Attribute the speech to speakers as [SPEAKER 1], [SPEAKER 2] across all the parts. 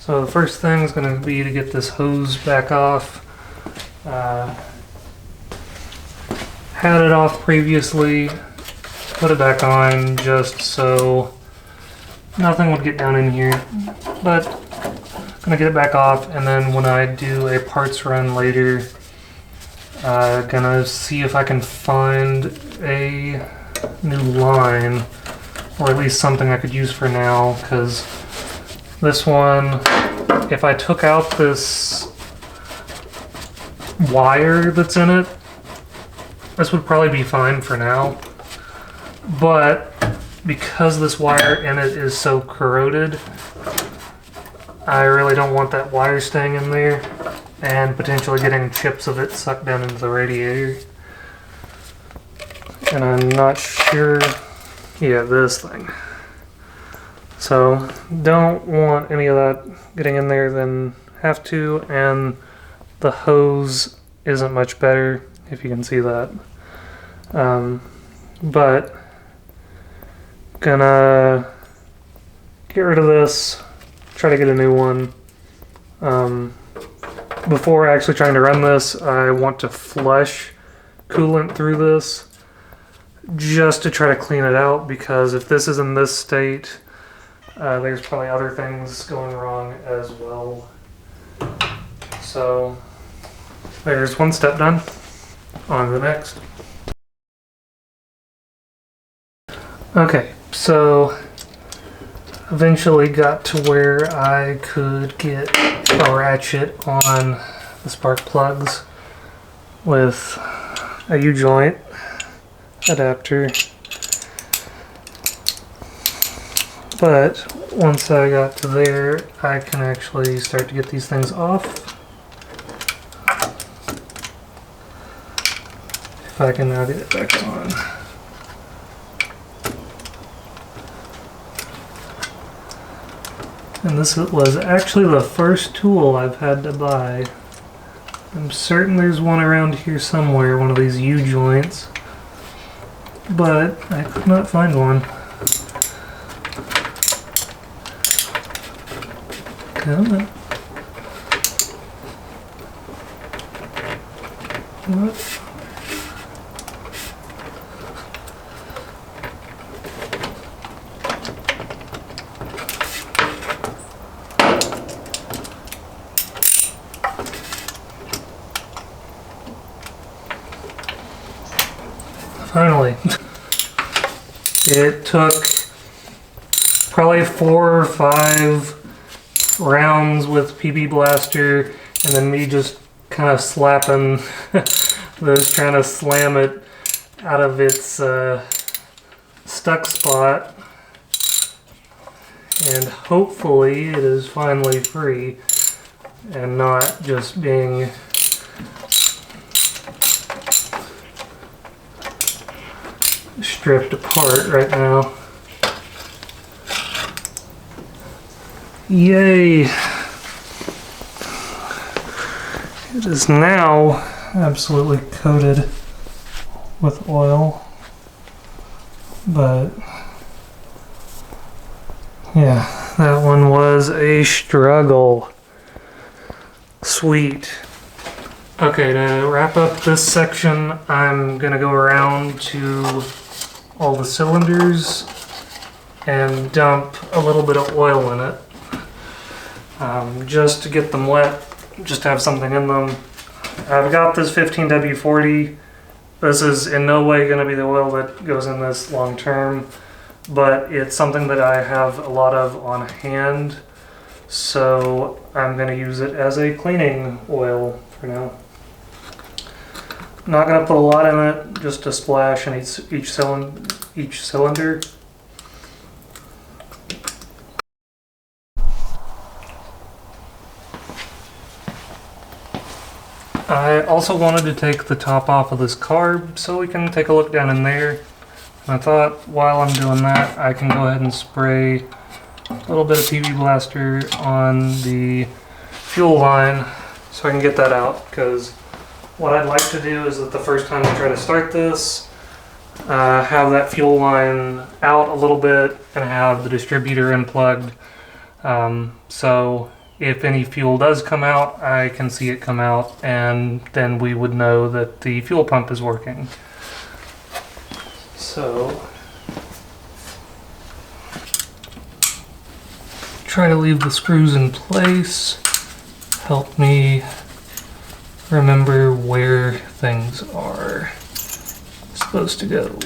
[SPEAKER 1] So the first thing is going to be to get this hose back off. Had it off previously, put it back on just so nothing would get down in here, but I'm gonna get it back off, and then when I do a parts run later, gonna see if I can find a new line, or at least something I could use for now, because this one, if I took out this wire that's in it, this would probably be fine for now, but because this wire in it is so corroded, I really don't want that wire staying in there and potentially getting chips of it sucked down into the radiator. And I'm not sure, yeah, this thing. So don't want any of that getting in there than have to, and the hose isn't much better, if you can see that. But gonna get rid of this, try to get a new one. Before actually trying to run this, I want to flush coolant through this just to try to clean it out, because if this is in this state, there's probably other things going wrong as well. So there's one step done. On to the next. Okay, so eventually got to where I could get a ratchet on the spark plugs with a U-joint adapter. But once I got to there, I can actually start to get these things off. If I can now get it back on. And this was actually the first tool I've had to buy. I'm certain there's one around here somewhere, one of these U-joints, but I could not find one. Come on. What? Finally. It took probably 4 or 5 rounds with PB Blaster, and then me just kind of slapping this, trying to slam it out of its stuck spot. And hopefully it is finally free and not just being stripped apart right now. Yay! It is now absolutely coated with oil, but yeah, that one was a struggle. Sweet. Okay, to wrap up this section, I'm gonna go around to all the cylinders and dump a little bit of oil in it, just to get them wet, just to have something in them. I've got this 15W40. This is in no way going to be the oil that goes in this long term, but it's something that I have a lot of on hand, so I'm going to use it as a cleaning oil for now. Not going to put a lot in it, just a splash in each cylinder. I also wanted to take the top off of this carb so we can take a look down in there. And I thought while I'm doing that, I can go ahead and spray a little bit of PB Blaster on the fuel line so I can get that out, because what I'd like to do is that the first time I try to start this, have that fuel line out a little bit and have the distributor unplugged. So if any fuel does come out, I can see it come out, and then we would know that the fuel pump is working. So, try to leave the screws in place. Help me remember where things are supposed to go.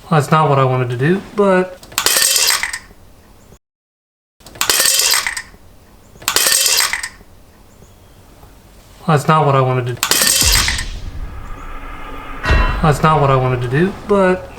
[SPEAKER 1] That's not what I wanted to do, but that's not what I wanted to do. That's not what I wanted to do, but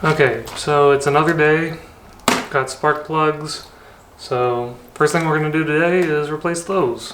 [SPEAKER 1] okay, so it's another day. Got spark plugs. So first thing we're going to do today is replace those.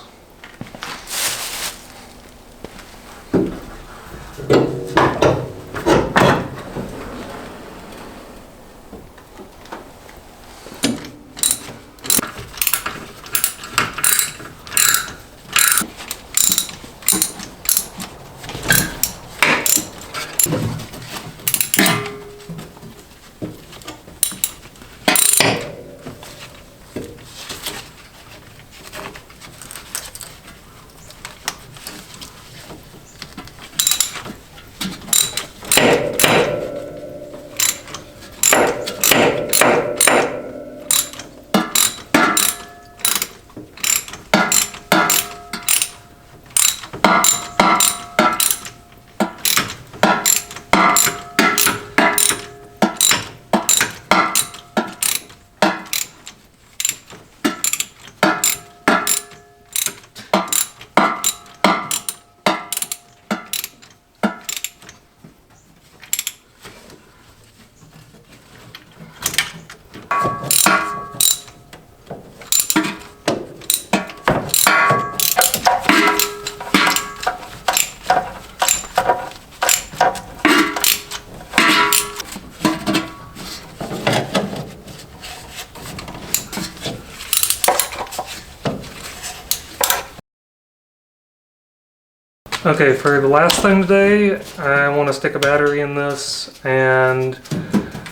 [SPEAKER 1] Okay, for the last thing today, I want to stick a battery in this and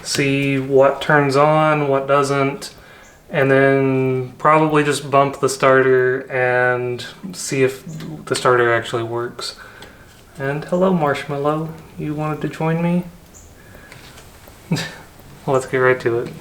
[SPEAKER 1] see what turns on, what doesn't, and then probably just bump the starter and see if the starter actually works. And hello, Marshmallow. You wanted to join me? Well, let's get right to it.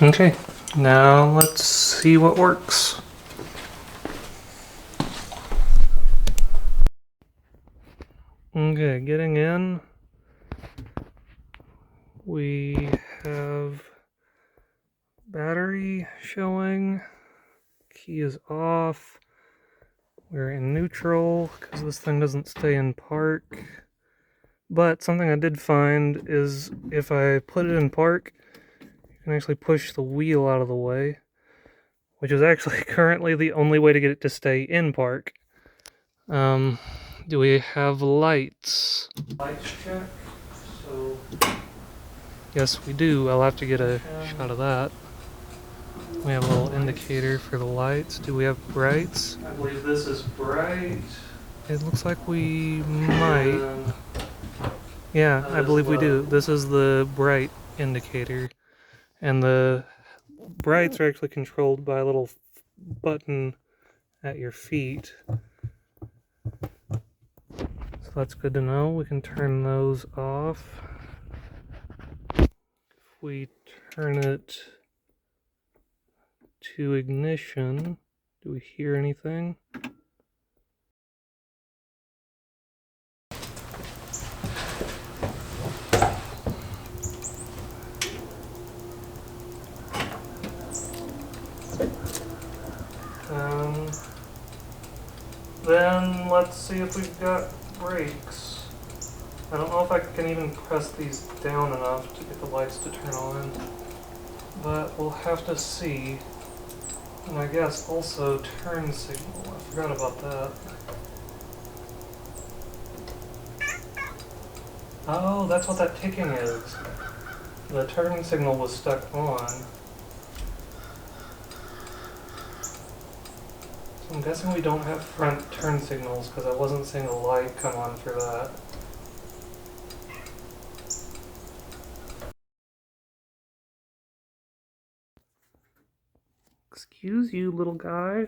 [SPEAKER 1] Okay, now let's see what works. Okay, getting in, we have battery showing, key is off, We're in neutral because this thing doesn't stay in park. But something I did find is if I put it in park, you can actually push the wheel out of the way, which is actually currently the only way to get it to stay in park. Do we have lights? Lights check. So yes, we do. I'll have to get a shot of that. We have a little indicator for the lights. Do we have brights? I believe this is bright. It looks like we might. Yeah, I believe we do. This is the bright indicator. And the brights are actually controlled by a little button at your feet. So that's good to know. We can turn those off. If we turn it to ignition, do we hear anything? Then let's see if we've got brakes. I don't know if I can even press these down enough to get the lights to turn on, but we'll have to see. And I guess also turn signal. I forgot about that. Oh, that's what that ticking is. The turn signal was stuck on. I'm guessing we don't have front turn signals because I wasn't seeing a light come on for that. Excuse you, little guy.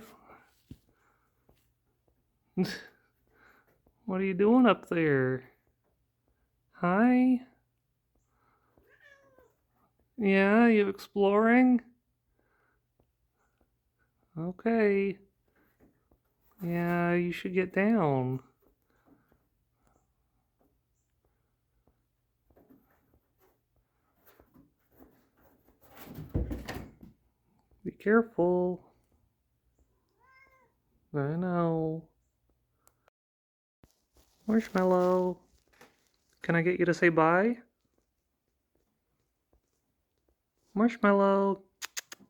[SPEAKER 1] What are you doing up there? Hi? Yeah, you exploring? Okay. Yeah, you should get down. Be careful. I know. Marshmallow. Can I get you to say bye? Marshmallow.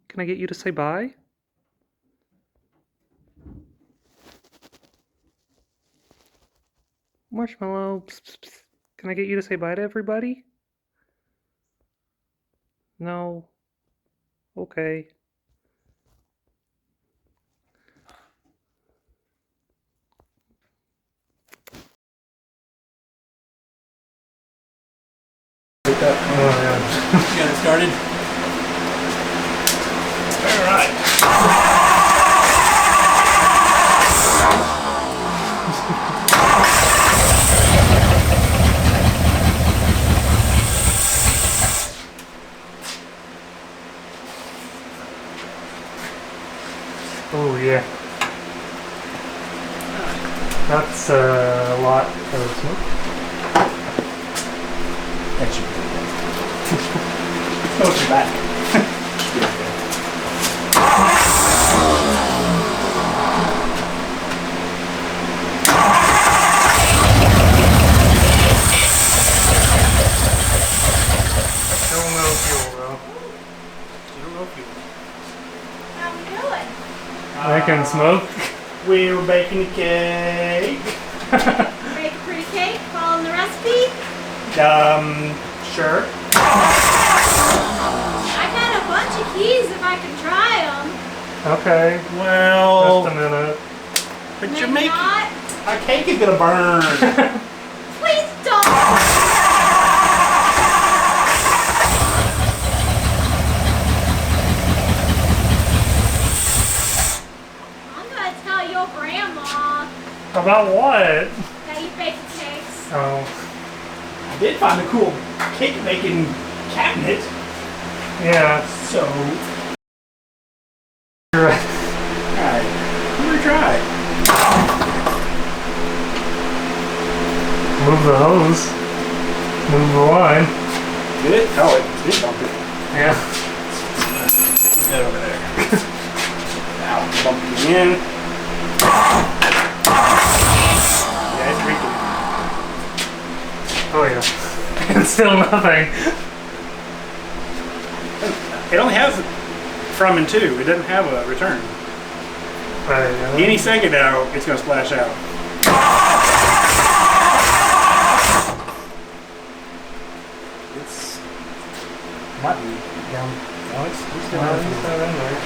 [SPEAKER 1] Can I get you to say bye? Marshmallow. Psst, psst, psst. Can I get you to say bye to everybody? No. Okay. Oh, yeah.
[SPEAKER 2] You got it started? Alright.
[SPEAKER 1] Oh, yeah. That's a lot of smoke.
[SPEAKER 2] That should be good. Smoke your back.
[SPEAKER 1] Still no fuel, though.
[SPEAKER 2] Still no fuel.
[SPEAKER 3] How we doing?
[SPEAKER 1] Making smoke?
[SPEAKER 2] We were baking a cake.
[SPEAKER 3] Make a pretty cake, following the recipe?
[SPEAKER 2] Sure.
[SPEAKER 3] I got a bunch of keys if I can try them.
[SPEAKER 1] Okay.
[SPEAKER 2] Well,
[SPEAKER 1] Just a minute.
[SPEAKER 2] but
[SPEAKER 3] Maybe
[SPEAKER 2] you're making
[SPEAKER 3] not.
[SPEAKER 2] our cake is gonna burn.
[SPEAKER 3] Please don't. I'm gonna tell your grandma
[SPEAKER 1] About what?
[SPEAKER 3] that you bake cakes.
[SPEAKER 1] Oh,
[SPEAKER 2] I did find a cool cake making cabinet.
[SPEAKER 1] yeah.
[SPEAKER 2] So,
[SPEAKER 1] You're right.
[SPEAKER 2] alright, I'm gonna try.
[SPEAKER 1] Move the hose. Move the line.
[SPEAKER 2] Did it? Oh, it did bump it.
[SPEAKER 1] Yeah.
[SPEAKER 2] Put that over there. Now, bump it again.
[SPEAKER 1] Oh yeah. And still nothing.
[SPEAKER 2] It only has from and to. It doesn't have a return. Any second now, it's going to splash out. It's might be down. No, it's still in there.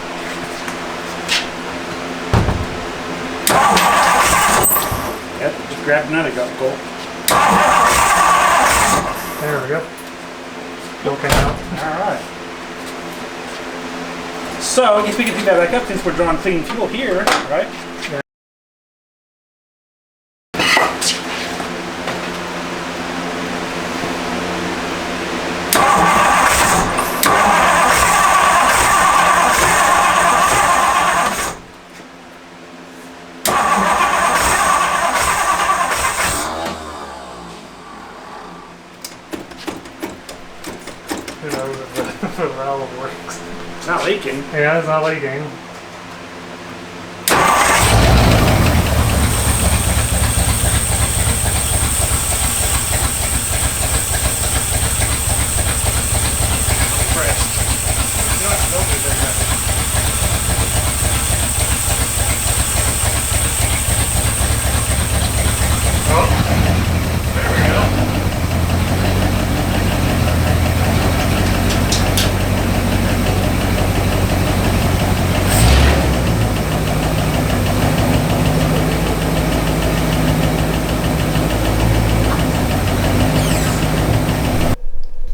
[SPEAKER 2] Yep, just grab another Colt.
[SPEAKER 1] There we go. Okay out.
[SPEAKER 2] Alright. So, I guess we can pick that back up since we're drawing clean fuel here, right?
[SPEAKER 1] Yeah. Who knows if the valve works.
[SPEAKER 2] It's not leaking.
[SPEAKER 1] Yeah, it's not leaking.
[SPEAKER 2] Pressed. You don't have to go through there, but-
[SPEAKER 1] Oh, there we go.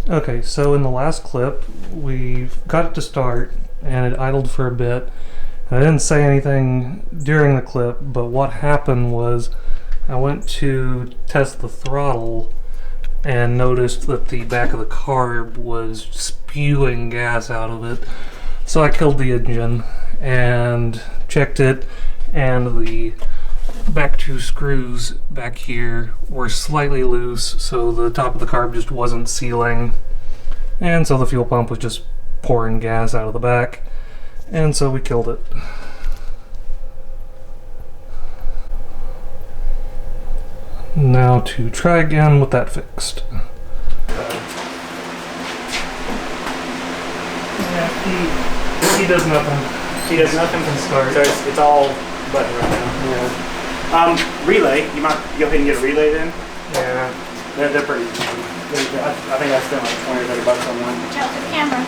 [SPEAKER 1] Okay, so in the last clip, we got it to start and it idled for a bit. And I didn't say anything during the clip, but what happened was I went to test the throttle and noticed that the back of the carb was spewing gas out of it. So I killed the engine and checked it, and the back two screws back here were slightly loose, so the top of the carb just wasn't sealing, and so the fuel pump was just pouring gas out of the back, and so we killed it. Now to try again with that fixed. Yeah, he does nothing.
[SPEAKER 2] He does nothing
[SPEAKER 1] Can start.
[SPEAKER 2] So it's all button right now.
[SPEAKER 1] Yeah.
[SPEAKER 2] Relay. You might go ahead and get a relay then.
[SPEAKER 1] Yeah.
[SPEAKER 2] They're pretty. I think I spent like 20 or 30 bucks on one.
[SPEAKER 3] Watch out for the camera.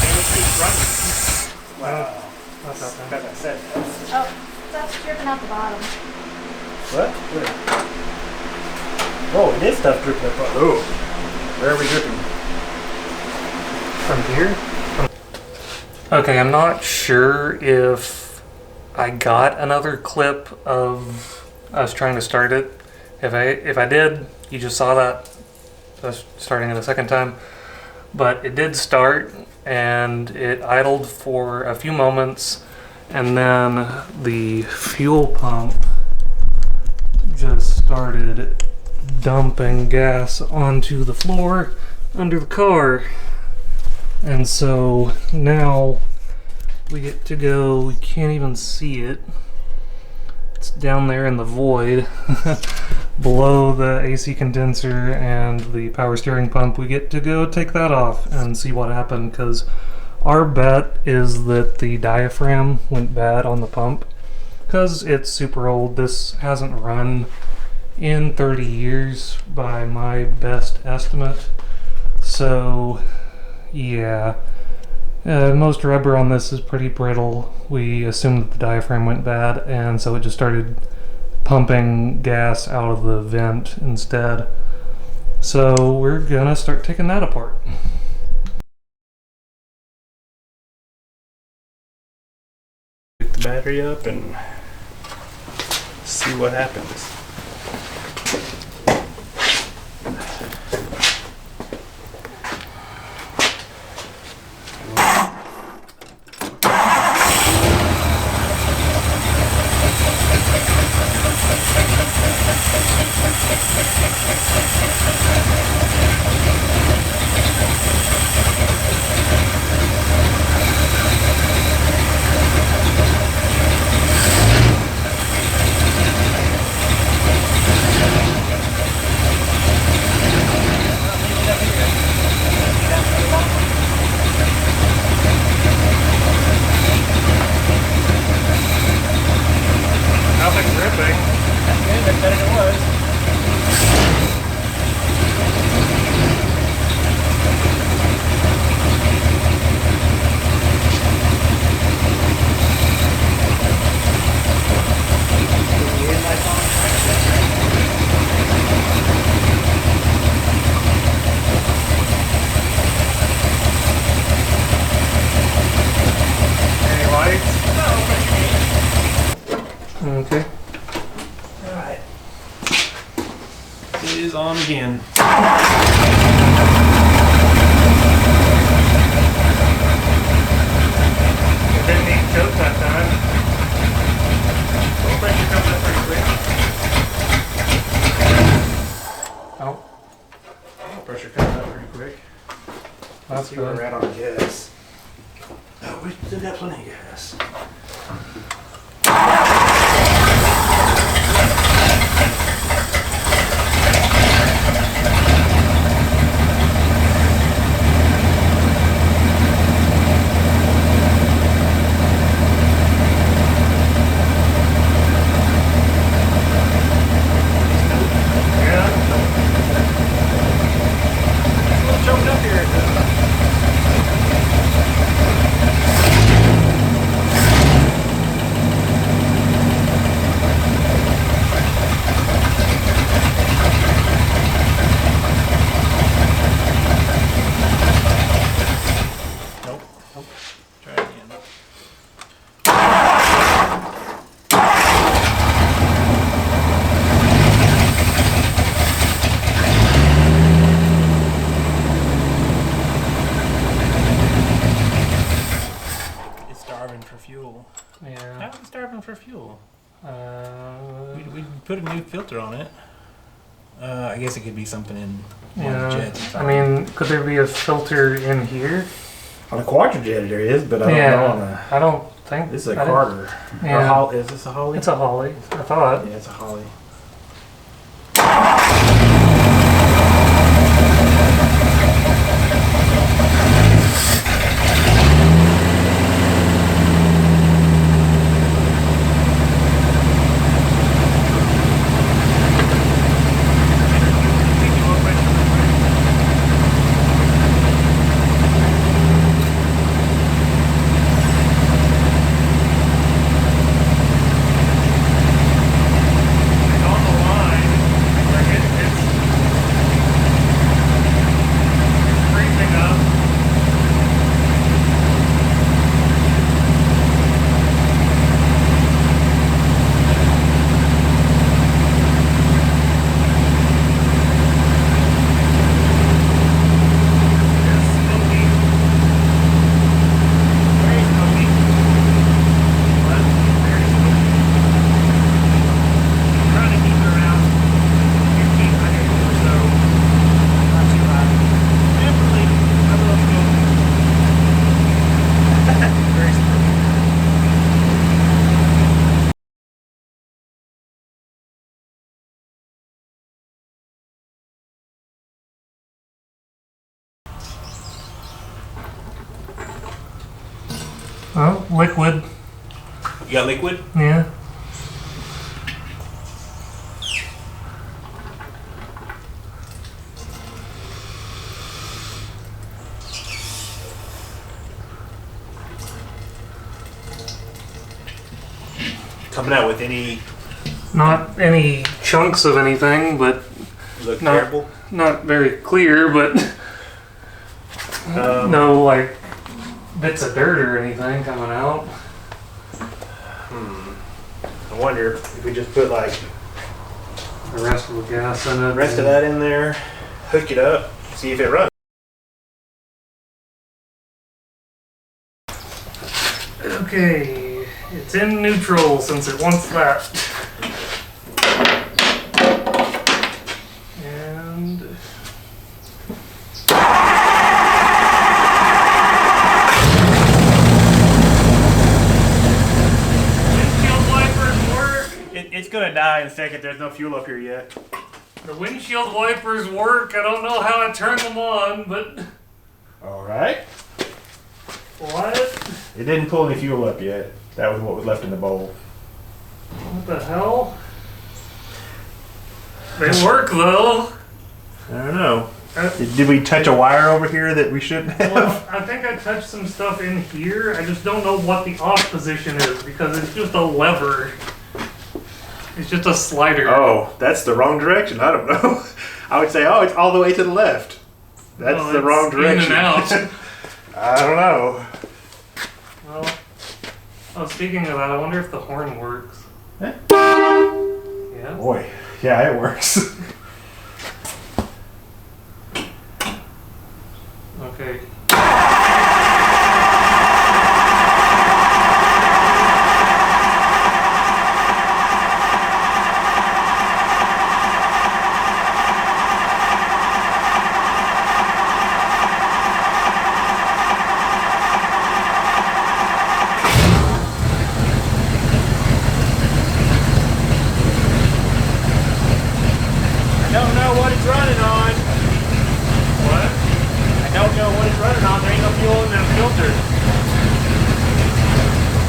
[SPEAKER 2] And it keeps running. Wow.
[SPEAKER 1] That's okay.
[SPEAKER 2] Got that set.
[SPEAKER 3] Oh, that's dripping out the bottom.
[SPEAKER 2] What? Where? Oh, it is stuff dripping up. Oh, where are we dripping?
[SPEAKER 1] From here? Okay, I'm not sure if I got another clip of us trying to start it. If I did, you just saw that. Us starting it a second time. But it did start, and it idled for a few moments, and then the fuel pump just started dumping gas onto the floor under the car. And so now we get to go, we can't even see it. It's down there in the void below the AC condenser and the power steering pump. We get to go take that off and see what happened, because our bet is that the diaphragm went bad on the pump because it's super old. This hasn't run in 30 years by my best estimate. So yeah, most rubber on this is pretty brittle. We assumed that the diaphragm went bad, and so it just started pumping gas out of the vent instead. So we're gonna start taking that apart.
[SPEAKER 2] Pick the battery up and see what happens. was. Any lights?
[SPEAKER 1] Okay.
[SPEAKER 2] Alright. It is on again.
[SPEAKER 1] It didn't need choke that time.
[SPEAKER 2] Low pressure comes up pretty quick.
[SPEAKER 1] Oh,
[SPEAKER 2] Low pressure comes up pretty quick.
[SPEAKER 1] that's
[SPEAKER 2] See where we're
[SPEAKER 1] good.
[SPEAKER 2] at on gas. Oh, we still got plenty of gas.
[SPEAKER 1] Yeah.
[SPEAKER 2] It's a little choked up here. Nope. Nope. Try again. It's starving for fuel.
[SPEAKER 1] Yeah.
[SPEAKER 2] How is it starving for fuel? We
[SPEAKER 1] Uh,
[SPEAKER 2] put a new filter on it. I guess it could be something in one of the
[SPEAKER 1] yeah.
[SPEAKER 2] jets.
[SPEAKER 1] I mean, could there be a filter in here?
[SPEAKER 2] On a quadrojet there is, but I don't know on a.
[SPEAKER 1] I don't think.
[SPEAKER 2] This is a
[SPEAKER 1] I didn't-
[SPEAKER 2] Carter.
[SPEAKER 1] Yeah.
[SPEAKER 2] Is this a Holly?
[SPEAKER 1] It's a Holly. I thought.
[SPEAKER 2] Yeah, it's a Holly.
[SPEAKER 1] It's on the line. Like it's creeping up. It's smoky. Very smoky. What? Very smoky. Trying to keep it around 1,500 or so. Not too high. Definitely a little smoky. Very smoky. Oh, liquid.
[SPEAKER 2] You got liquid?
[SPEAKER 1] Yeah.
[SPEAKER 2] Coming out with any
[SPEAKER 1] Not any chunks of anything, but
[SPEAKER 2] look
[SPEAKER 1] No.
[SPEAKER 2] terrible?
[SPEAKER 1] not very clear, but no like bits of dirt or anything coming out.
[SPEAKER 2] I wonder if we just put like
[SPEAKER 1] The rest of the gas in it.
[SPEAKER 2] the rest of that in there, hook it up, see if it runs.
[SPEAKER 1] Okay, it's in neutral since it wants that. And windshield wipers work.
[SPEAKER 2] It's gonna die in a second. There's no fuel up here yet.
[SPEAKER 1] The windshield wipers work. I don't know how I turn them on, but
[SPEAKER 2] All right.
[SPEAKER 1] what?
[SPEAKER 2] It didn't pull any fuel up yet. That was what was left in the bowl.
[SPEAKER 1] What the hell? They work though.
[SPEAKER 4] I don't know. Did we touch a wire over here that we shouldn't have?
[SPEAKER 1] Well, I think I touched some stuff in here. I just don't know what the off position is because it's just a lever. It's just a slider.
[SPEAKER 4] Oh, that's the wrong direction. I don't know. I would say, oh, it's all the way to the left. That's the wrong direction.
[SPEAKER 1] In and out.
[SPEAKER 4] I don't know.
[SPEAKER 1] Well, oh, speaking of that, I wonder if the horn works.
[SPEAKER 4] Eh?
[SPEAKER 1] Yeah.
[SPEAKER 4] Boy, yeah, it works.
[SPEAKER 1] Okay.
[SPEAKER 2] I don't know what it's running on.
[SPEAKER 1] What?
[SPEAKER 2] I don't know what it's running on. There ain't no fuel in that filter.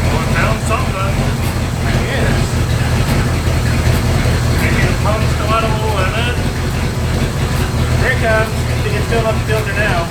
[SPEAKER 1] Well, I found something.
[SPEAKER 2] Yes.
[SPEAKER 1] Maybe the pump's still out a little limit.
[SPEAKER 2] Here it comes. It's filling up the filter now.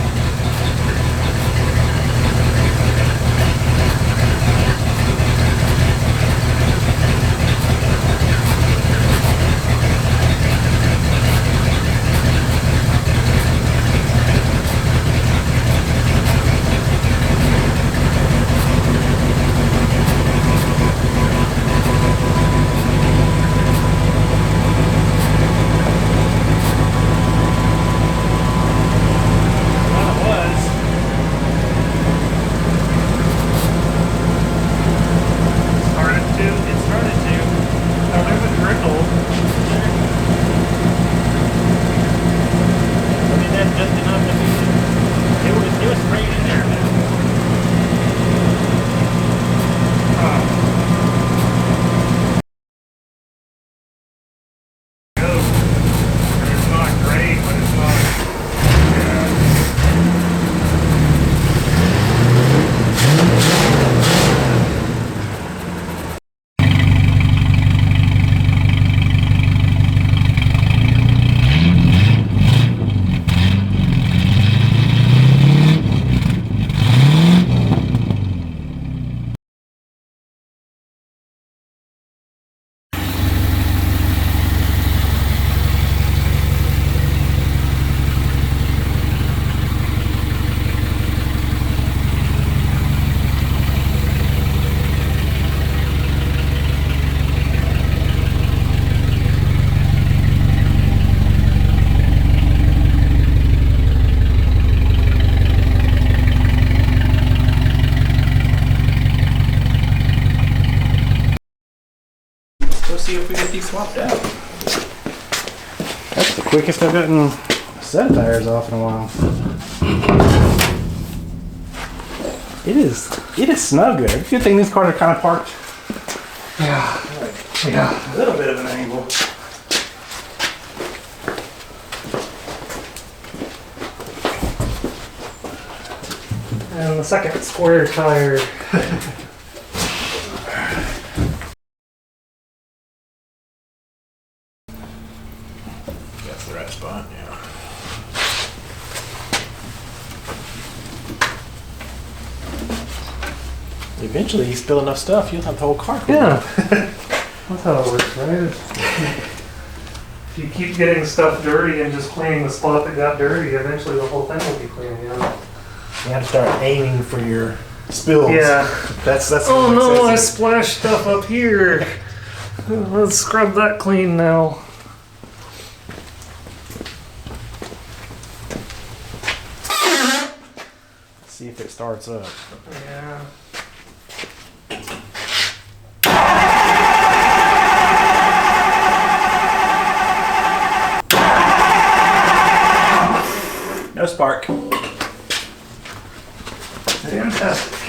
[SPEAKER 5] See if we get these swapped out.
[SPEAKER 4] That's the quickest I've gotten a set of tires off in a while. It is snug there. Good thing these cars are kind of parked. Yeah, a little bit of an angle.
[SPEAKER 1] And the second square tire.
[SPEAKER 5] That's the right spot, yeah. Eventually, you spill enough stuff, you'll have the whole car clean.
[SPEAKER 1] Yeah. That's how it works, right? If you keep getting stuff dirty and just cleaning the spot that got dirty, eventually the whole thing will be clean again.
[SPEAKER 4] You have to start aiming for your spills.
[SPEAKER 1] Yeah.
[SPEAKER 4] That's.
[SPEAKER 1] Oh no, I splashed stuff up here. Let's scrub that clean now.
[SPEAKER 4] See if it starts up.
[SPEAKER 1] Yeah.
[SPEAKER 4] No spark.
[SPEAKER 1] Fantastic.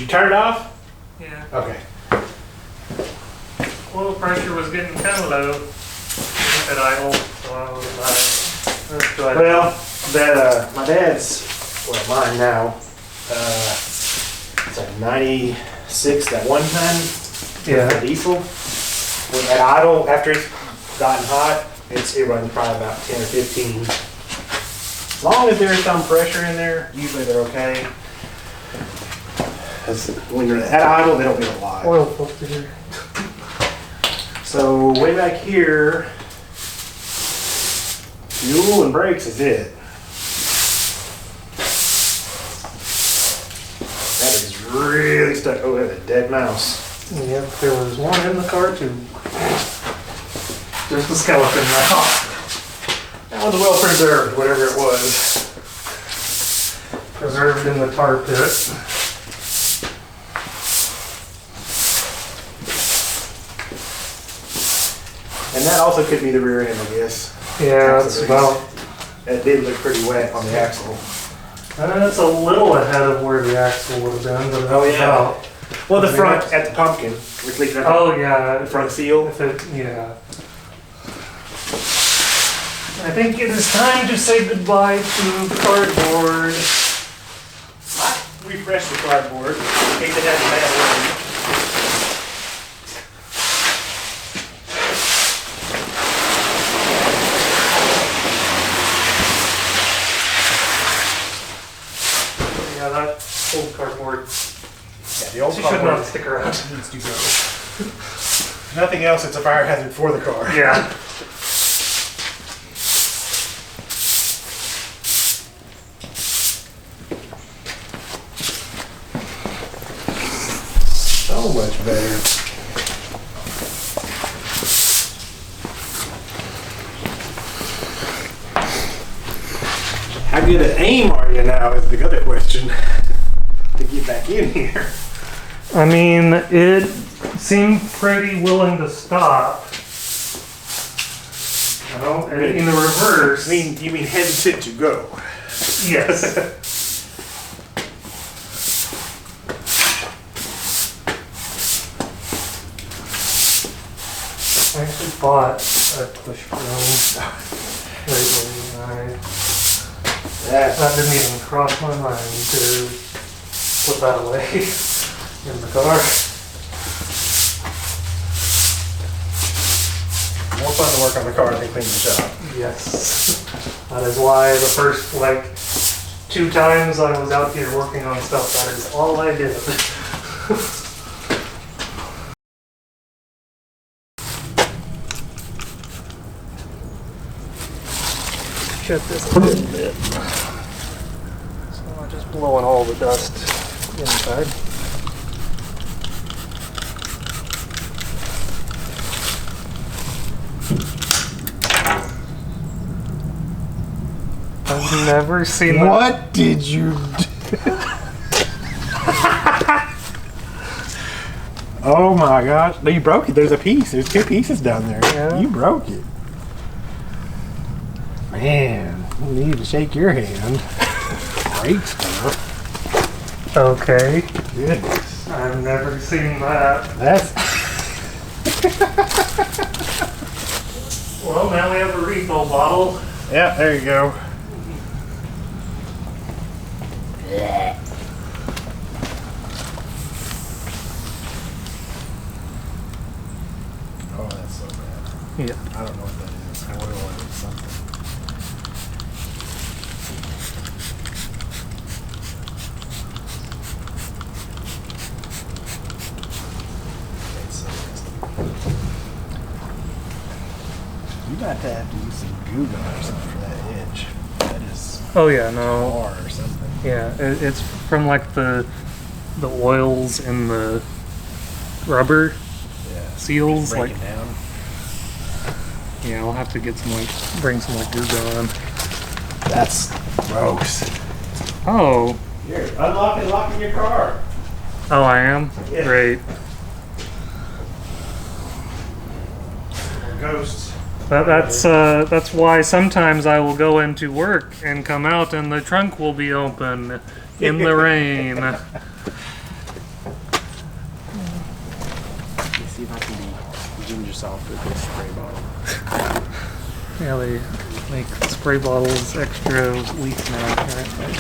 [SPEAKER 5] turn it off?
[SPEAKER 1] Yeah.
[SPEAKER 5] Okay.
[SPEAKER 1] Oil pressure was getting kind of low at idle, so I was like,
[SPEAKER 5] Well, that my dad's, well, mine now. It's like 96. That one time,
[SPEAKER 1] yeah.
[SPEAKER 5] the diesel. When at idle, after it's gotten hot, it runs probably about 10 or 15. As long as there's some pressure in there, usually they're okay. 'Cause when you're at idle, they don't get a lot.
[SPEAKER 1] Oil filter here.
[SPEAKER 5] So way back here, fuel and brakes is it. That is really stuck. Oh, there's a dead mouse.
[SPEAKER 1] Yep, there was one in the car too. There's the skeleton now.
[SPEAKER 5] That one's well preserved, whatever it was.
[SPEAKER 1] Preserved in the tar pit.
[SPEAKER 5] And that also could be the rear end, I guess.
[SPEAKER 1] Yeah, it's about.
[SPEAKER 5] That did look pretty wet on the axle.
[SPEAKER 1] It's a little ahead of where the axle would have been, but
[SPEAKER 5] Oh,
[SPEAKER 1] that's
[SPEAKER 5] yeah.
[SPEAKER 1] about.
[SPEAKER 5] Well, the front at the pumpkin, which leads
[SPEAKER 1] Oh yeah,
[SPEAKER 5] the front seal.
[SPEAKER 1] if it, yeah. I think it is time to say goodbye to the cardboard.
[SPEAKER 5] Refresh the cardboard in case it has a bad word.
[SPEAKER 1] Yeah, that old cardboard.
[SPEAKER 5] Yeah, the old
[SPEAKER 1] She should
[SPEAKER 5] cardboard
[SPEAKER 1] not stick around.
[SPEAKER 5] needs to go. Nothing else, it's a fire hazard for the car.
[SPEAKER 1] Yeah.
[SPEAKER 5] So much better. How good at aim are you now is the other question to get back in here.
[SPEAKER 1] I mean, it seemed pretty willing to stop. You know, and in the reverse.
[SPEAKER 5] You mean hesitant to go?
[SPEAKER 1] Yes. I actually bought a push broom lately. That didn't even cross my mind to put that away in the car.
[SPEAKER 5] More fun to work on the car than clean the shop.
[SPEAKER 1] Yes. That is why the first, 2 times I was out here working on stuff, that is all I did. Shut this a little bit. So I'm just blowing all the dust inside. I've never seen that.
[SPEAKER 5] What did you do? Oh my gosh. No, you broke it. There's a piece. There's 2 pieces down there.
[SPEAKER 1] Yeah.
[SPEAKER 5] You broke it. Man, we need to shake your hand. Great stuff.
[SPEAKER 1] Okay.
[SPEAKER 5] Goodness.
[SPEAKER 1] I've never seen that.
[SPEAKER 5] That's
[SPEAKER 1] Well, now we have a refill bottle.
[SPEAKER 5] yeah, there you go. Oh, that's so bad.
[SPEAKER 1] Yeah.
[SPEAKER 5] I don't know what that is. I would have wanted something. It's so nasty. You got to have to use some goo gun or something for that edge. That is
[SPEAKER 1] Oh yeah, no.
[SPEAKER 5] hard or something.
[SPEAKER 1] Yeah, it's from the oils in the rubber
[SPEAKER 5] Yeah.
[SPEAKER 1] seals.
[SPEAKER 5] Break it down.
[SPEAKER 1] Yeah, I'll have to get some bring some glue gun.
[SPEAKER 5] That's gross.
[SPEAKER 1] Oh,
[SPEAKER 5] You're unlocking and locking your car.
[SPEAKER 1] oh, I am.
[SPEAKER 5] Yeah.
[SPEAKER 1] Great.
[SPEAKER 5] Ghosts.
[SPEAKER 1] That's why sometimes I will go into work and come out and the trunk will be open in the rain.
[SPEAKER 5] see if I can be ginger soft with this spray bottle.
[SPEAKER 1] Yeah, they make spray bottles extra weak now. Right?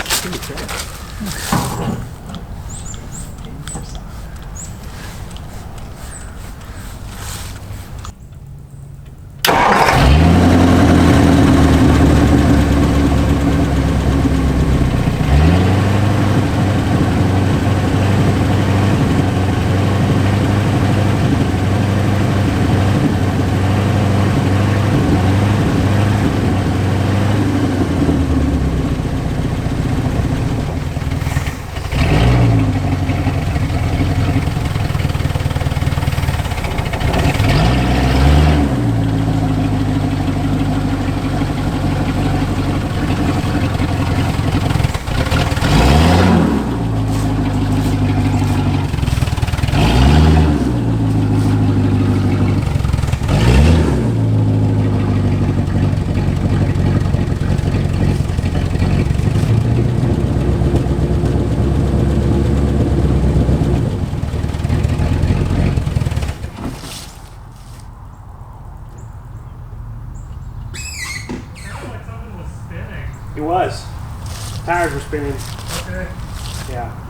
[SPEAKER 5] It was. Tires were spinning.
[SPEAKER 1] Okay.
[SPEAKER 5] Yeah.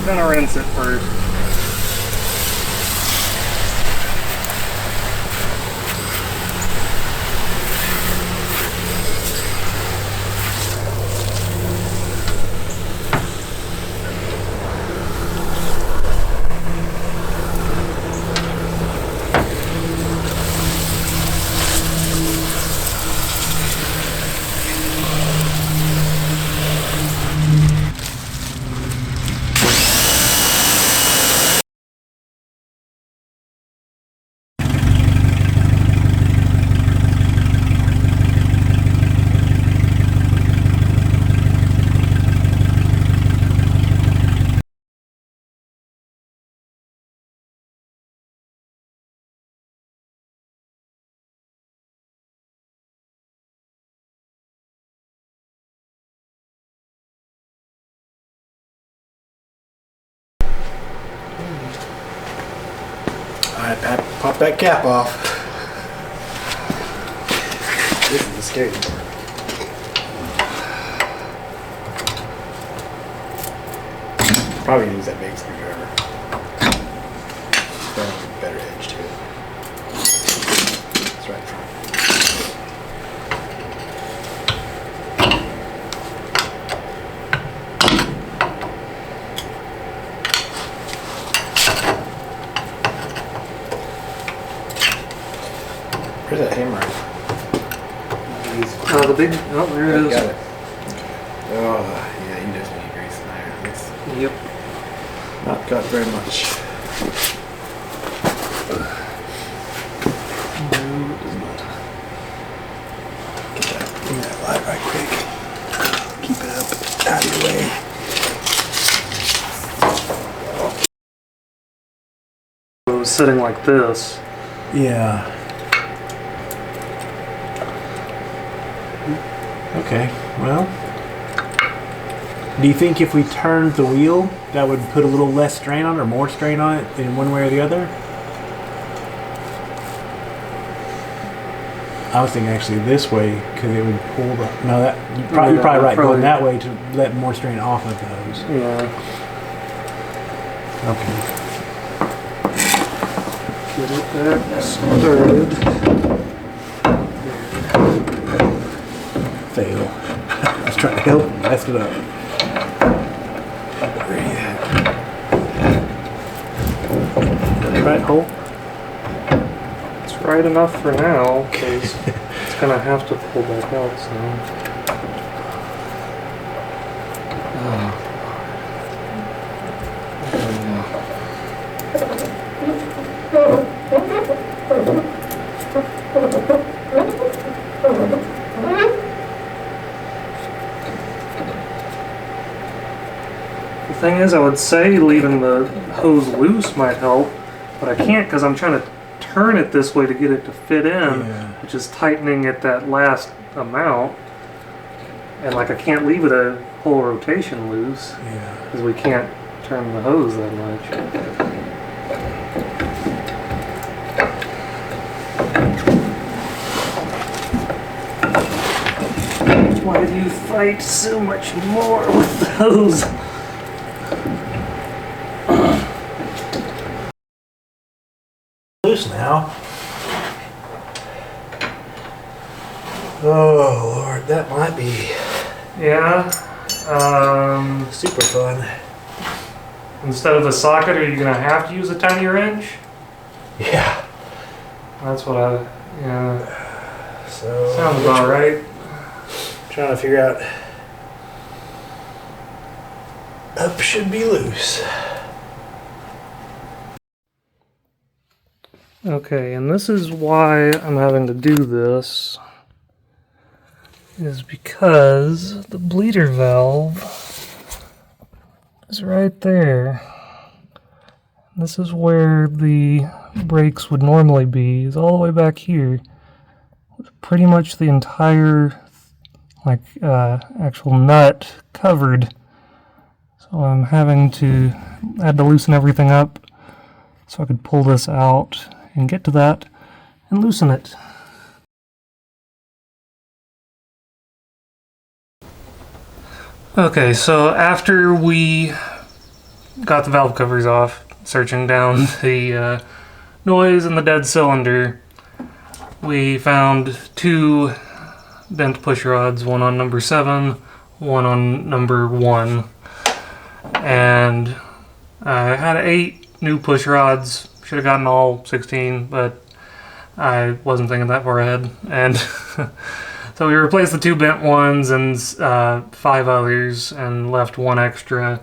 [SPEAKER 1] Gonna rinse it first.
[SPEAKER 5] Might have to pop that cap off. This is the scary part. Probably use that big screwdriver. Probably a better edge to it. That's right in front. Where's that hammer?
[SPEAKER 1] The big. Oh, there it is.
[SPEAKER 5] Got it. Oh, yeah, you definitely need grease in there. It's
[SPEAKER 1] Yep.
[SPEAKER 5] not got very much. Get that light right quick. Keep it up out of your way.
[SPEAKER 1] It was sitting like this.
[SPEAKER 5] Yeah. Okay, well, do you think if we turned the wheel, that would put a little less strain on it or more strain on it in one way or the other? I was thinking actually this way, because it would pull the... No, that you're probably right, going that way to let more strain off of those.
[SPEAKER 1] Yeah.
[SPEAKER 5] Okay.
[SPEAKER 1] Get it back started.
[SPEAKER 5] Fail. I was trying to help and messed it up. Where are you at? Right hole?
[SPEAKER 1] It's right enough for now, because it's gonna have to pull back out soon. The thing is, I would say leaving the hose loose might help, but I can't because I'm trying to turn it this way to get it to fit in, which is tightening it that last amount. And like I can't leave it a whole rotation loose because we can't turn the hose that much. Why do you fight so much more with the hose?
[SPEAKER 5] Loose now. Oh Lord, that might be
[SPEAKER 1] Yeah.
[SPEAKER 5] super fun.
[SPEAKER 1] Instead of a socket, are you gonna have to use a tiny wrench?
[SPEAKER 5] Yeah.
[SPEAKER 1] That's what I. Yeah.
[SPEAKER 5] So
[SPEAKER 1] Sounds about right.
[SPEAKER 5] trying to figure out. Up should be loose.
[SPEAKER 1] Okay, and this is why I'm having to do this. Is because the bleeder valve is right there. This is where the brakes would normally be, is all the way back here. Pretty much the entire actual nut covered. So I'm having to, I had to loosen everything up so I could pull this out and get to that and loosen it. Okay, so after we got the valve covers off, searching down the noise in the dead cylinder, we found two bent push rods, one on number 7, one on number 1. And I had 8 new push rods. Should have gotten all 16, but I wasn't thinking that far ahead. And so we replaced the 2 bent ones and 5 others and left 1 extra.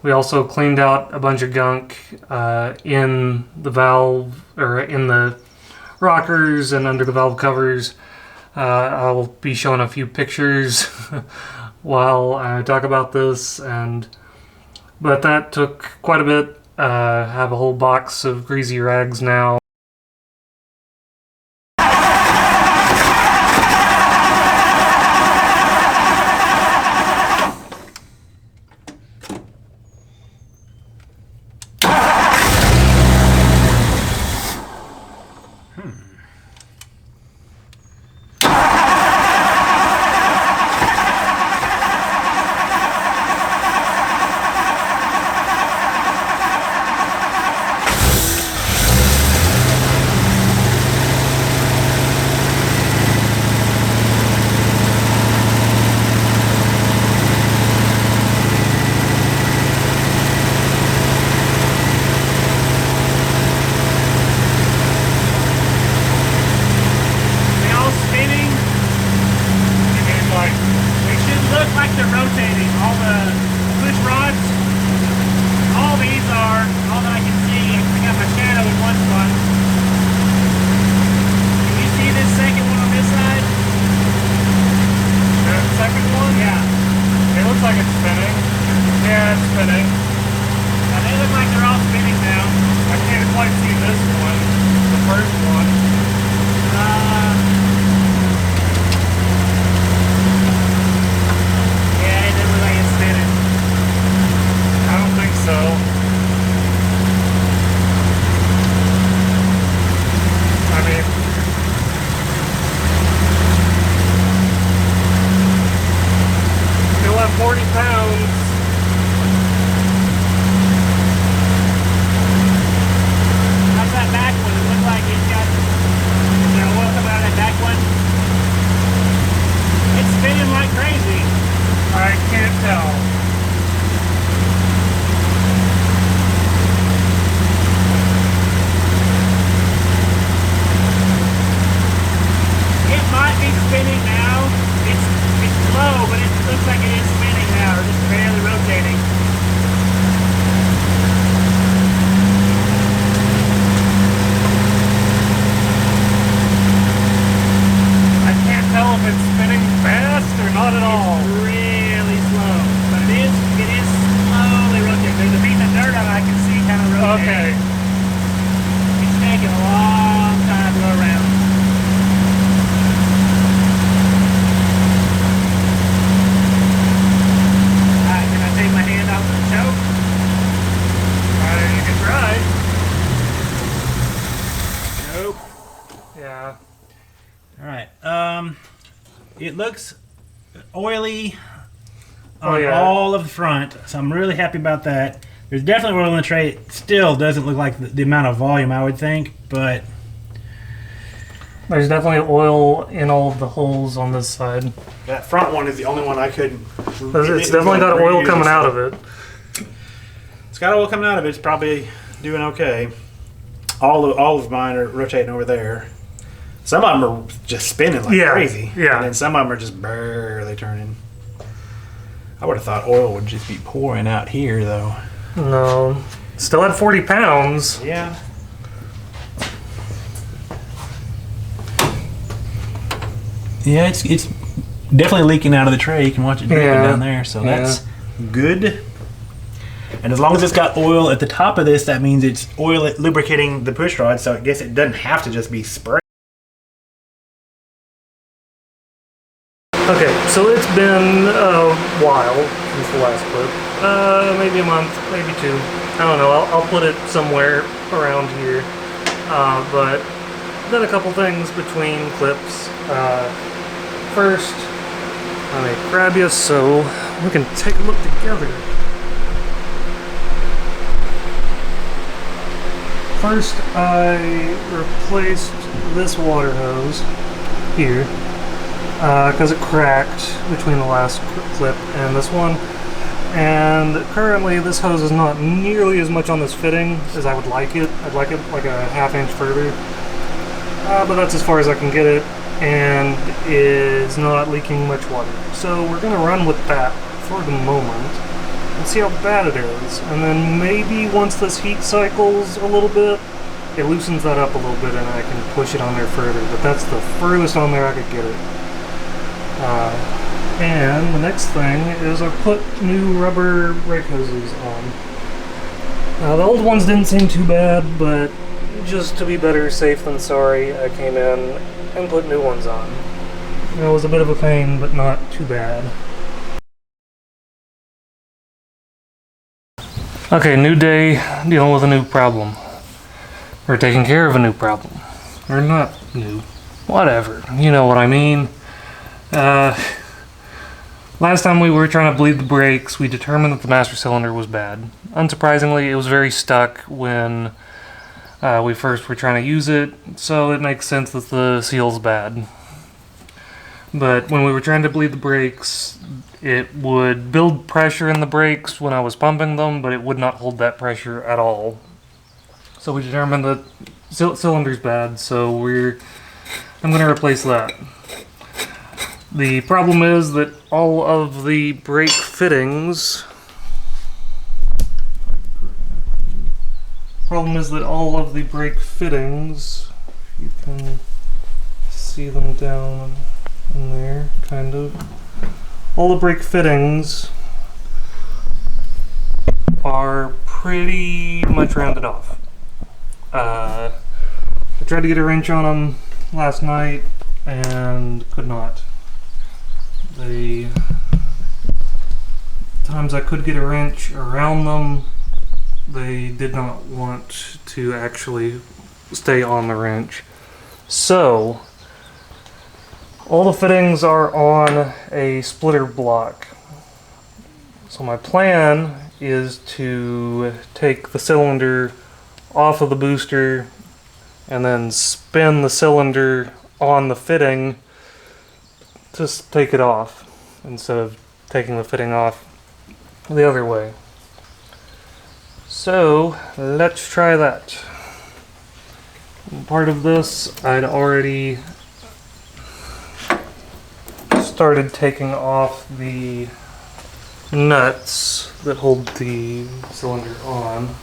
[SPEAKER 1] We also cleaned out a bunch of gunk in the valve, or in the rockers and under the valve covers. I'll be showing a few pictures while I talk about this, but that took quite a bit. Have a whole box of greasy rags now. Okay.
[SPEAKER 5] It's taking a long time to go around. Alright, can I take my hand off the choke?
[SPEAKER 1] You can try.
[SPEAKER 5] Nope.
[SPEAKER 1] Yeah.
[SPEAKER 5] Alright, it looks oily
[SPEAKER 1] Oh,
[SPEAKER 5] on
[SPEAKER 1] yeah.
[SPEAKER 5] all of the front, so I'm really happy about that. There's definitely oil in the tray. It still doesn't look like the amount of volume I would think, but
[SPEAKER 1] There's definitely oil in all of the holes on this side.
[SPEAKER 4] That front one is the only one I couldn't.
[SPEAKER 1] It's definitely got oil coming out of it.
[SPEAKER 5] it's got oil coming out of it. It's probably doing okay. All of mine are rotating over there. Some of them are just spinning like crazy.
[SPEAKER 1] Yeah.
[SPEAKER 5] And then some of them are just barely turning. I would have thought oil would just be pouring out here, though.
[SPEAKER 1] No. Still at 40 pounds.
[SPEAKER 5] Yeah. Yeah, it's definitely leaking out of the tray. You can watch it dripping down there, so that's good. And as long as it's got oil at the top of this, that means it's oil lubricating the push rod, so I guess it doesn't have to just be spray.
[SPEAKER 1] Okay, so it's been a while since the last clip. Maybe a month, maybe two. I don't know. I'll put it somewhere around here. But done a couple things between clips. First, let me grab you so we can take a look together. First, I replaced this water hose here. Because it cracked between the last clip and this one, and currently this hose is not nearly as much on this fitting as I would like it. I'd like it like a ½ inch further, but that's as far as I can get it, and is not leaking much water. So we're going to run with that for the moment and see how bad it is, and then maybe once this heat cycles a little bit, it loosens that up a little bit and I can push it on there further, but that's the furthest on there I could get it. And the next thing is I put new rubber brake hoses on. The old ones didn't seem too bad, but just to be better safe than sorry, I came in and put new ones on. It was a bit of a pain, but not too bad. Okay, new day, dealing with a new problem. We're taking care of a new problem. Or not new. Whatever. You know what I mean. Last time we were trying to bleed the brakes, we determined that the master cylinder was bad. Unsurprisingly, it was very stuck when we first were trying to use it, so it makes sense that the seal's bad. But when we were trying to bleed the brakes, it would build pressure in the brakes when I was pumping them, but it would not hold that pressure at all. So we determined that cylinder's bad, so I'm going to replace that. The problem is that all of the brake fittings you can see them down in there, kind of. All the brake fittings are pretty much rounded off. I tried to get a wrench on them last night and could not. The times I could get a wrench around them, they did not want to actually stay on the wrench. So, all the fittings are on a splitter block. So my plan is to take the cylinder off of the booster and then spin the cylinder on the fitting to take it off instead of taking the fitting off the other way. So let's try that. Part of this I'd already started taking off the nuts that hold the cylinder on.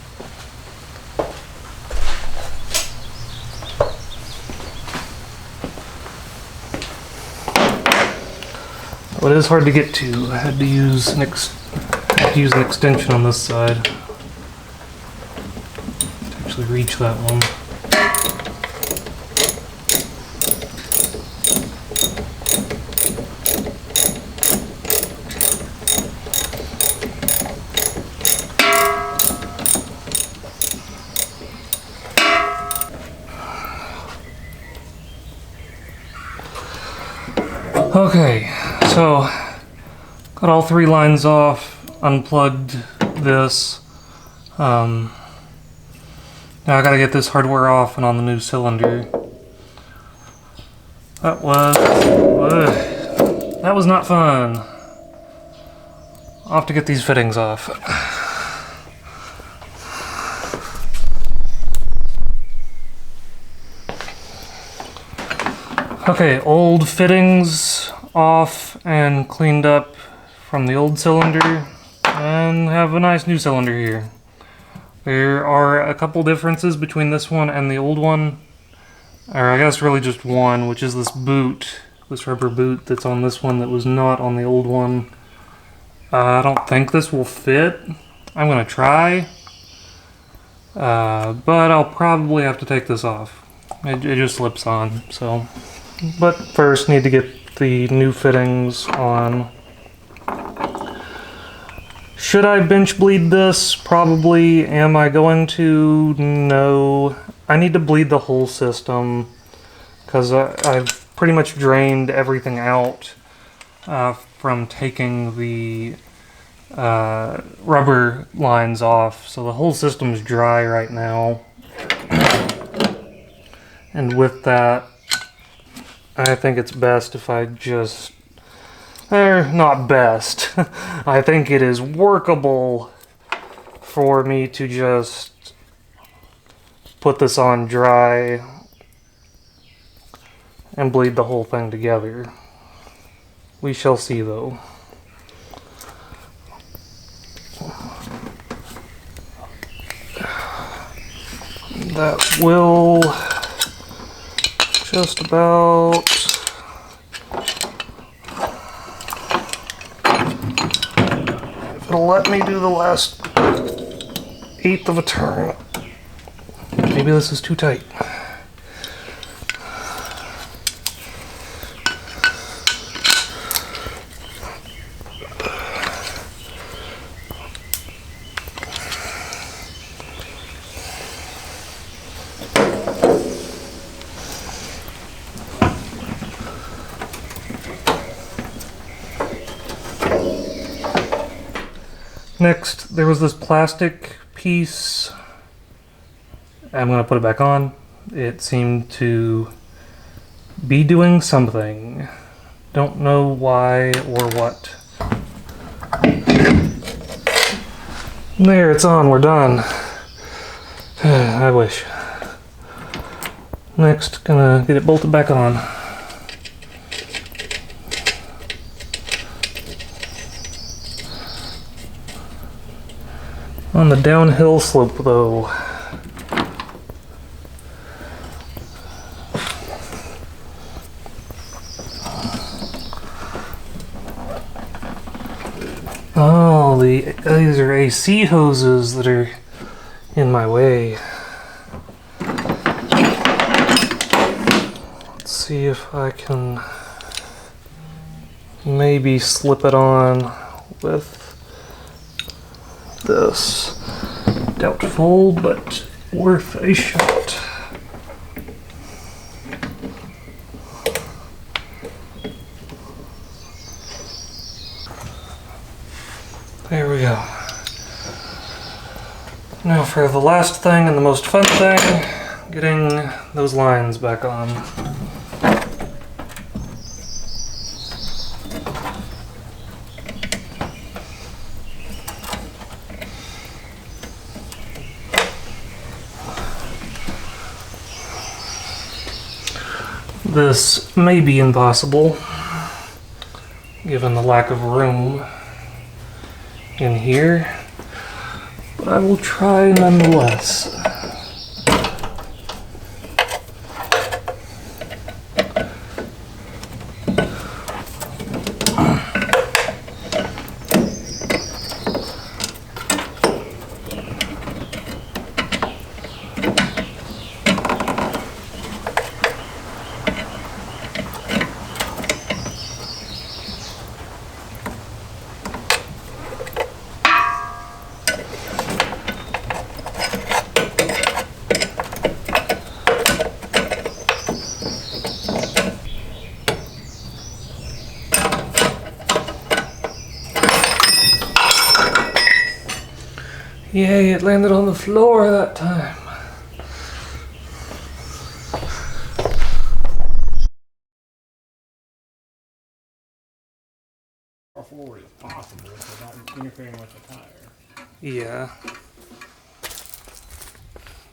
[SPEAKER 1] Well, it is hard to get to. I had to use an extension on this side. actually reach that one. Okay, so got all 3 lines off, unplugged this. Now I gotta get this hardware off and on the new cylinder. That was not fun. I'll have to get these fittings off. Okay, old fittings off and cleaned up from the old cylinder, and have a nice new cylinder here. There are a couple differences between this one and the old one, or I guess really just one, which is this boot, this rubber boot that's on this one that was not on the old one. I don't think this will fit. I'm gonna try, but I'll probably have to take this off. It just slips on, so. But first need to get the new fittings on. Should I bench bleed this? Probably. Am I going to? No. I need to bleed the whole system because I've pretty much drained everything out from taking the rubber lines off. So the whole system's dry right now. And with that, I think it's best if I just, not best, I think it is workable for me to just put this on dry and bleed the whole thing together. We shall see though. That will just about if it'll let me do the last 1/8 of a turn. Maybe this is too tight. Next, there was this plastic piece. I'm going to put it back on. It seemed to be doing something. Don't know why or what. There, it's on. We're done. I wish. Next, gonna get it bolted back on. On the downhill slope though. Oh, these are AC hoses that are in my way. Let's see if I can maybe slip it on with this. Doubtful, but worth a shot. There we go. Now for the last thing and the most fun thing, getting those lines back on. This may be impossible, given the lack of room in here, but I will try nonetheless. Yay, it landed on the floor that time.
[SPEAKER 5] Or forward as possible, so not interfering with the tire.
[SPEAKER 1] Yeah.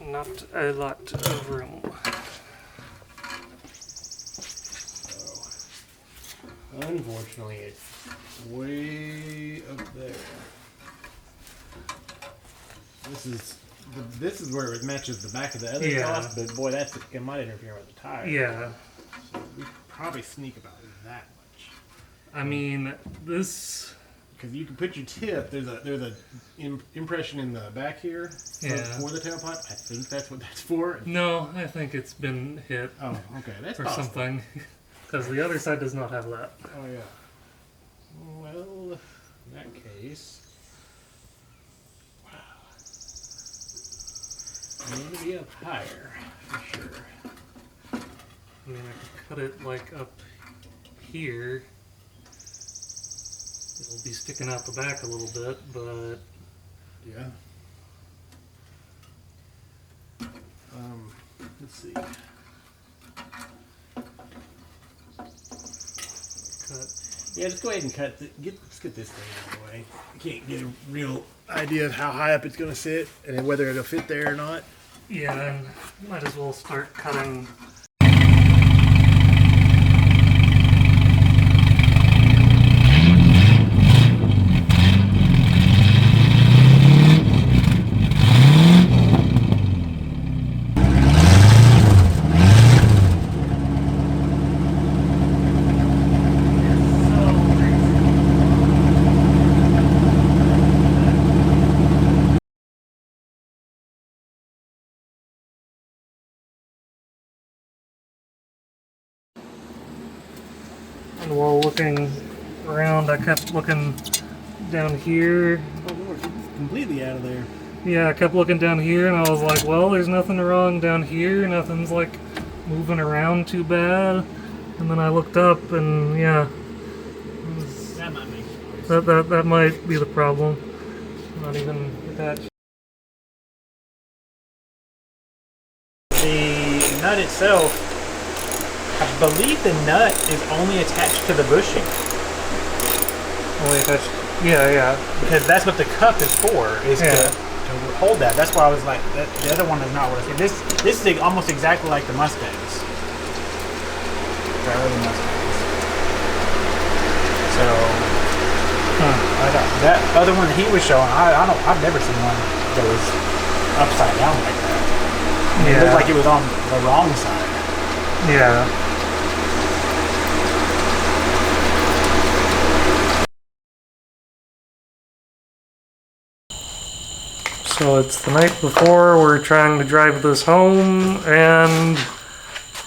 [SPEAKER 1] Not a lot of room.
[SPEAKER 5] Unfortunately, it's way up there. This is where it matches the back of the other exhaust, but boy, it might interfere with the tire.
[SPEAKER 1] Yeah.
[SPEAKER 5] So we probably sneak about that much.
[SPEAKER 1] I mean, this.
[SPEAKER 5] Because you can put your tip. There's a impression in the back here for the tailpipe. I think that's what that's for.
[SPEAKER 1] No, I think it's been hit.
[SPEAKER 5] Oh, okay, that's
[SPEAKER 1] or
[SPEAKER 5] possible.
[SPEAKER 1] something. Because the other side does not have that.
[SPEAKER 5] Oh yeah. Well, in that case, wow, maybe up higher for sure.
[SPEAKER 1] I mean, I could cut it like up here. It'll be sticking out the back a little bit, but
[SPEAKER 5] yeah. Let's see.
[SPEAKER 1] cut.
[SPEAKER 5] Yeah, just go ahead and cut. Let's get this thing out of the way. I can't get a real idea of how high up it's going to sit and whether it'll fit there or not.
[SPEAKER 1] Yeah, then might as well start cutting. And while looking around, I kept looking down here.
[SPEAKER 5] Oh Lord, it's completely out of there.
[SPEAKER 1] Yeah, I kept looking down here and I was like, well, there's nothing wrong down here. Nothing's like moving around too bad. And then I looked up and yeah.
[SPEAKER 5] That might make sense.
[SPEAKER 1] That might be the problem. Not even attached.
[SPEAKER 5] The nut itself, I believe the nut is only attached to the bushing.
[SPEAKER 1] Only attached. Yeah.
[SPEAKER 5] Because that's what the cup is for, is to hold that. That's why I was like, the other one is not what I said. This is almost exactly like the Mustangs. The early Mustangs. So, I thought that other one that he was showing, I've never seen one that was upside down like that. It looked like it was on the wrong side.
[SPEAKER 1] Yeah. So it's the night before, we're trying to drive this home, and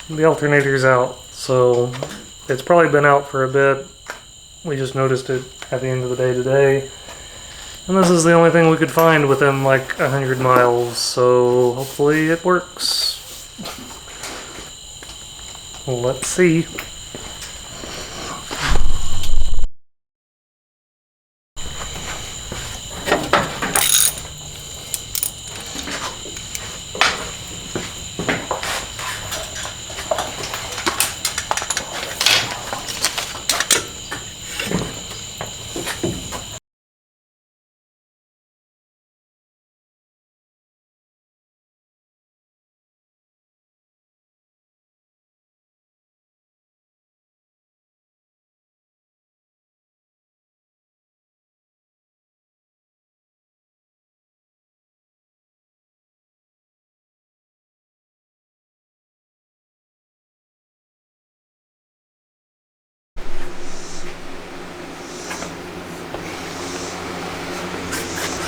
[SPEAKER 1] the alternator's out. So it's probably been out for a bit. We just noticed it at the end of the day today. And this is the only thing we could find within like 100 miles, so hopefully it works. Let's see.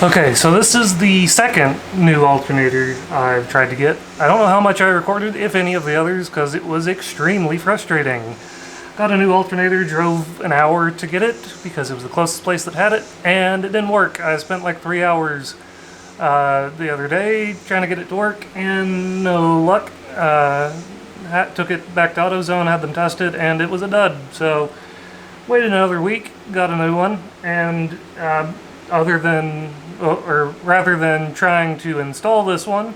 [SPEAKER 1] Okay, so this is the second new alternator I've tried to get. I don't know how much I recorded, if any of the others, because it was extremely frustrating. Got a new alternator, drove an hour to get it, because it was the closest place that had it, and it didn't work. I spent like 3 hours the other day trying to get it to work, and no luck. Took it back to AutoZone, had them tested, and it was a dud. So, waited another week, got a new one, and other than or rather than trying to install this one,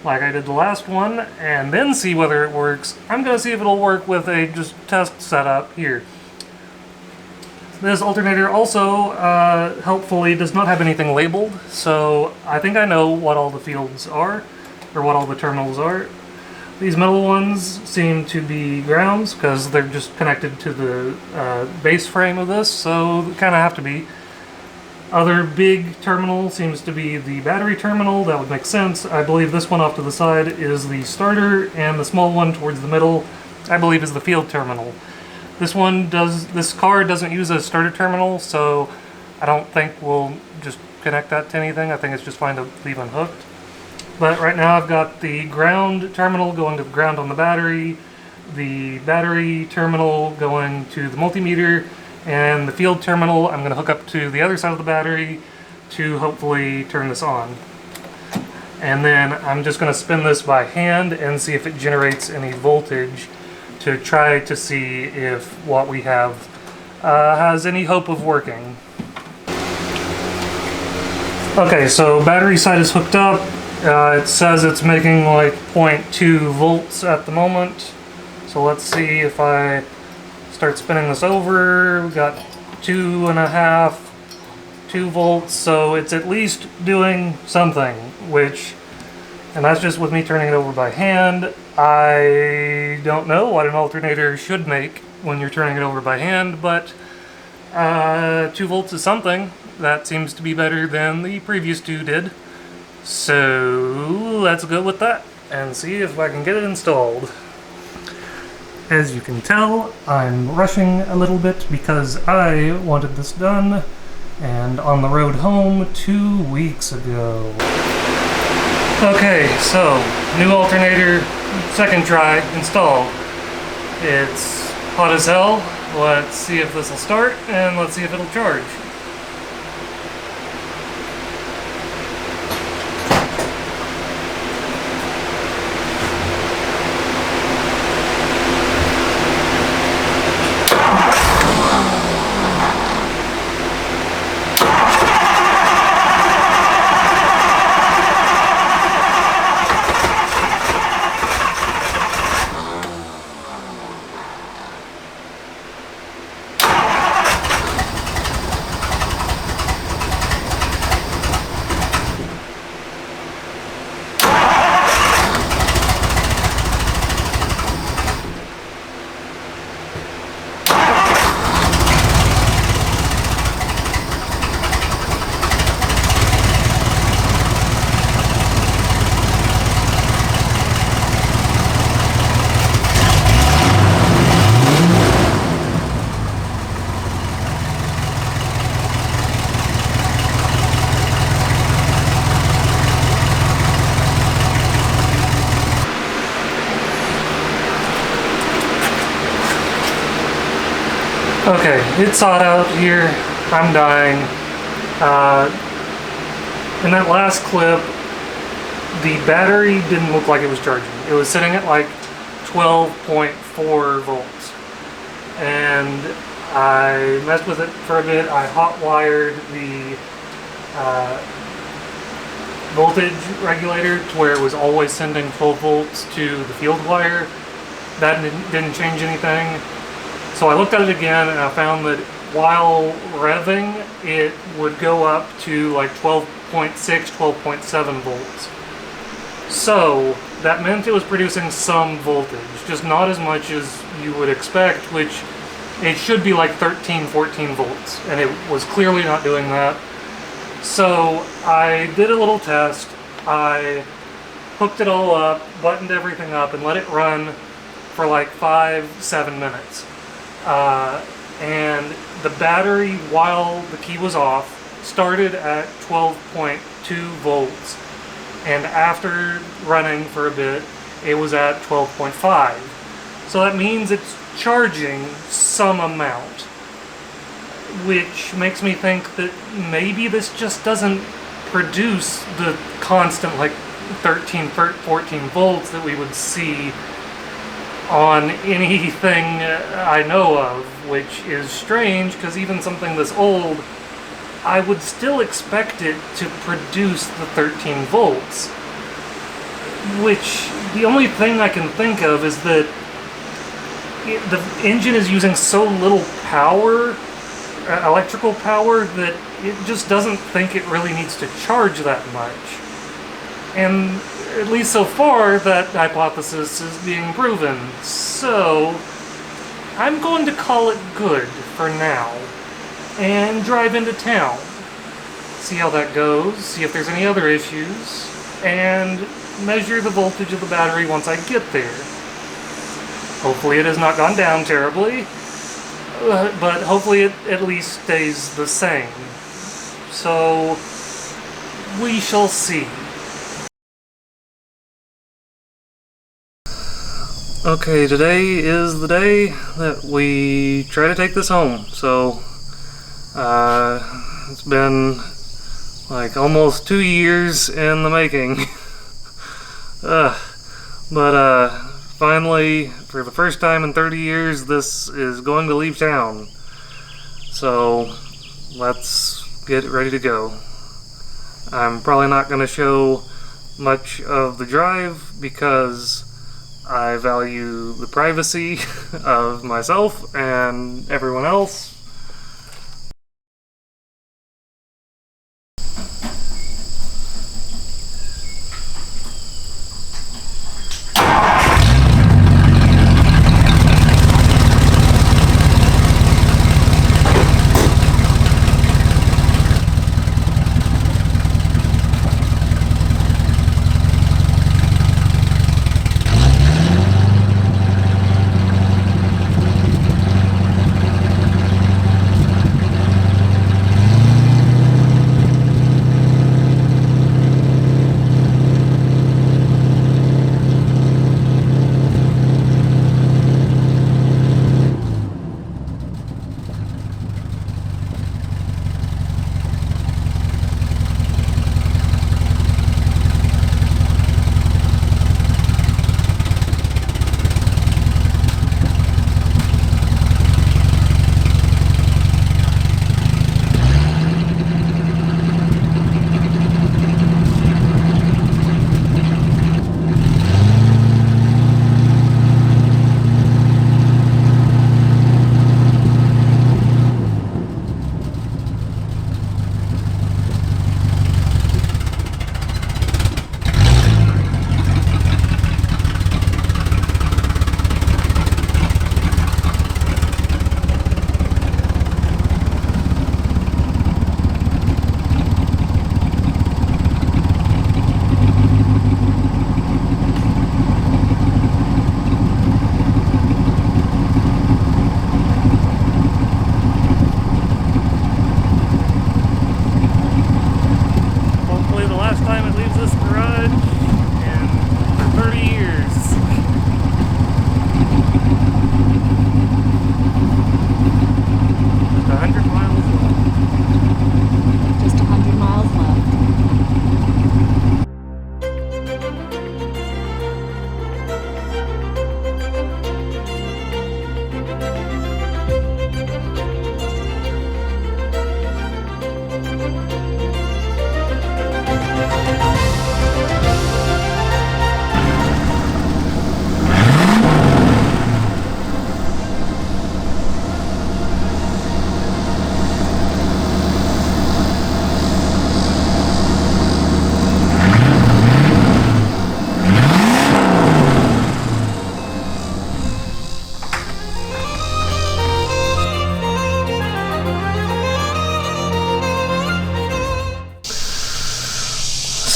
[SPEAKER 1] like I did the last one, and then see whether it works, I'm going to see if it'll work with a just test setup here. This alternator also, helpfully, does not have anything labeled, so I think I know what all the fields are, or what all the terminals are. These metal ones seem to be grounds, because they're just connected to the base frame of this, so they kind of have to be. Other big terminal seems to be the battery terminal. That would make sense. I believe this one off to the side is the starter, and the small one towards the middle, I believe, is the field terminal. This car doesn't use a starter terminal, so I don't think we'll just connect that to anything. I think it's just fine to leave unhooked. But right now I've got the ground terminal going to the ground on the battery terminal going to the multimeter, and the field terminal I'm going to hook up to the other side of the battery to hopefully turn this on. And then I'm just going to spin this by hand and see if it generates any voltage to try to see if what we have has any hope of working. Okay, so battery side is hooked up. It says it's making like 0.2 volts at the moment. So let's see if I start spinning this over. We've got 2.5, 2 volts, so it's at least doing something, and that's just with me turning it over by hand. I don't know what an alternator should make when you're turning it over by hand, but 2 volts is something. That seems to be better than the previous 2 did. So let's go with that and see if I can get it installed. As you can tell, I'm rushing a little bit because I wanted this done and on the road home 2 weeks ago. Okay, so new alternator, second try, installed. It's hot as hell. Let's see if this will start, and let's see if it'll charge. Okay, it's hot out here. I'm dying. In that last clip, the battery didn't look like it was charging. It was sitting at like 12.4 volts. And I messed with it for a bit. I hot wired the voltage regulator to where it was always sending 12 volts to the field wire. That didn't change anything. So I looked at it again and I found that while revving, it would go up to like 12.6, 12.7 volts. So that meant it was producing some voltage, just not as much as you would expect, which it should be like 13, 14 volts, and it was clearly not doing that. So I did a little test. I hooked it all up, buttoned everything up, and let it run for like 5-7 minutes. And the battery, while the key was off, started at 12.2 volts, and after running for a bit, it was at 12.5. So that means it's charging some amount, which makes me think that maybe this just doesn't produce the constant like 13, 14 volts that we would see on anything I know of, which is strange because even something this old, I would still expect it to produce the 13 volts. Which, the only thing I can think of is that the engine is using so little power, electrical power, that it just doesn't think it really needs to charge that much. And at least so far, that hypothesis is being proven. So, I'm going to call it good for now, and drive into town. See how that goes, see if there's any other issues, and measure the voltage of the battery once I get there. Hopefully it has not gone down terribly, but hopefully it at least stays the same. So, we shall see. Okay, today is the day that we try to take this home. So, it's been like almost 2 years in the making. But finally, for the first time in 30 years, this is going to leave town. So, let's get ready to go. I'm probably not going to show much of the drive because I value the privacy of myself and everyone else.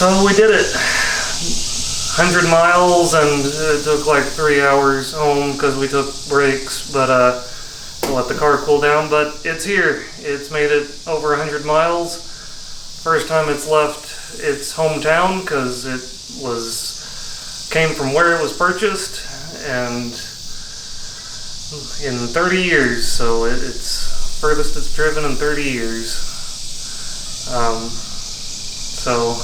[SPEAKER 1] So we did it. 100 miles, and it took like 3 hours home because we took breaks, but to let the car cool down. But it's here. It's made it over 100 miles. First time it's left its hometown because it came from where it was purchased, and in 30 years, so it's furthest it's driven in 30 years. So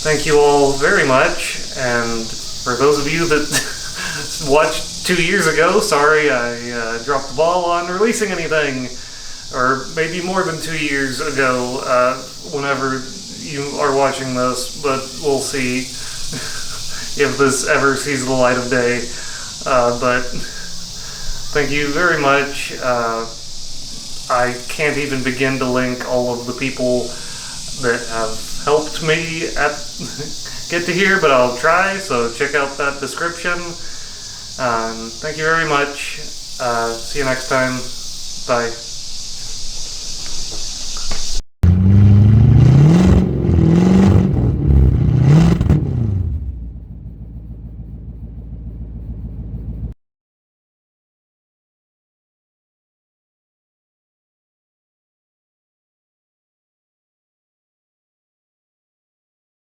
[SPEAKER 1] thank you all very much, and for those of you that watched 2 years ago, sorry I dropped the ball on releasing anything. or maybe more than 2 years ago, whenever you are watching this, but we'll see if this ever sees the light of day. But thank you very much. I can't even begin to link all of the people that have helped me get to here, but I'll try, so check out that description. Thank you very much. See you next time. Bye.